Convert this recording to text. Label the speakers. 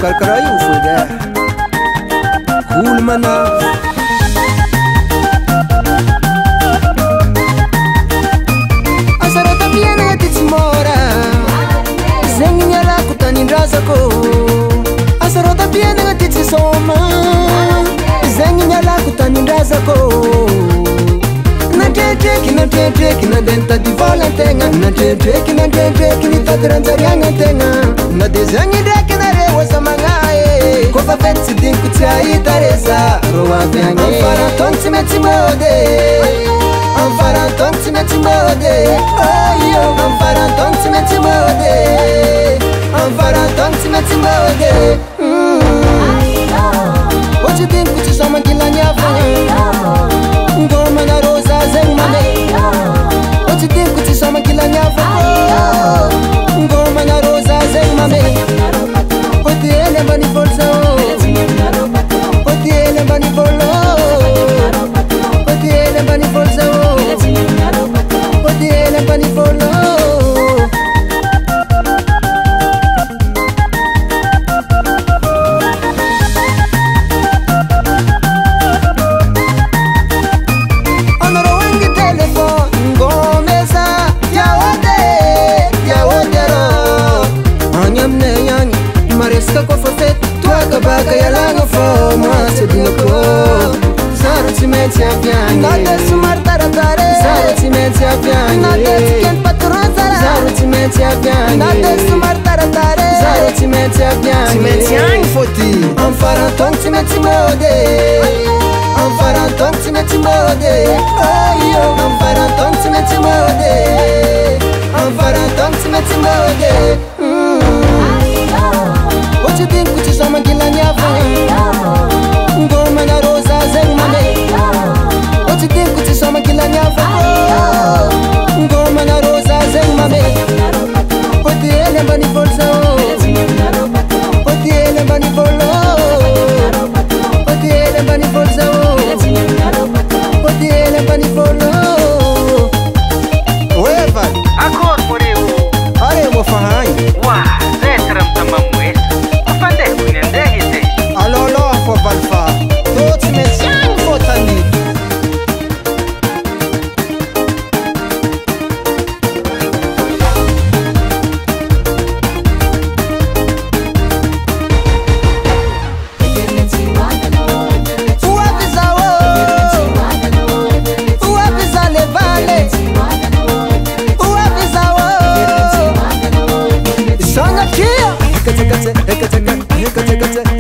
Speaker 1: karakara io foga olo manao asaratapiana ty tsy mora zegny nialako tanindrazako asaratapiana ty tsy soma zegny nialako tanindrazako natretreky nadentady volantegna natretreky nitady ranjariagnategna na de zegny ndraiky nareo asa magnae kofa fety tsy diniko tsy ahita reza ro avy agny amfarantogno tsy maintsy mode amfarantogno tsy maintsy mode amfarantogno tsy maintsy mode amfarantogno tsy maintsy mode ohatsy diniko tsy somangilagny avagna ngomana rosa zegny mame ohatsy diniko tsy somangilagny avagna ngomana rosa zegny mame ody ely ambany volo zao ody ely ambany volo ody ely ambany volo zao ody ely ambany volo baka yalagna fô matsy dinako zaro tsy maintsy aviagny nade somary taratare zaro tsy maintsy aviagny nade tsy keny patron zara zaro tsy maintsy aviagny nade somary taratare zaro tsy maintsy aviagny tsy maintsy agny fôty amfarantogno tsy maintsy mode amfarantogno tsy maintsy mode amfarantogno tsy maintsy mode amfarantogno tsy maintsy mode ohatsy diniko tsy somangilagny avagna ngomana rosa zegny mame ohatsy diniko tsy somangilagny avagna ngomana rosa zegny mame ody ely ambany volo zao ody ely ambany volo ody ely ambany volo zao ody ely ambany volo oeva
Speaker 2: akory moreo
Speaker 1: are mo fahagny
Speaker 2: wa zetra mitamamoesa afandeha kony andeha izy
Speaker 1: alôlôha fô valfa tô tsy maintsy agny fô tany Eka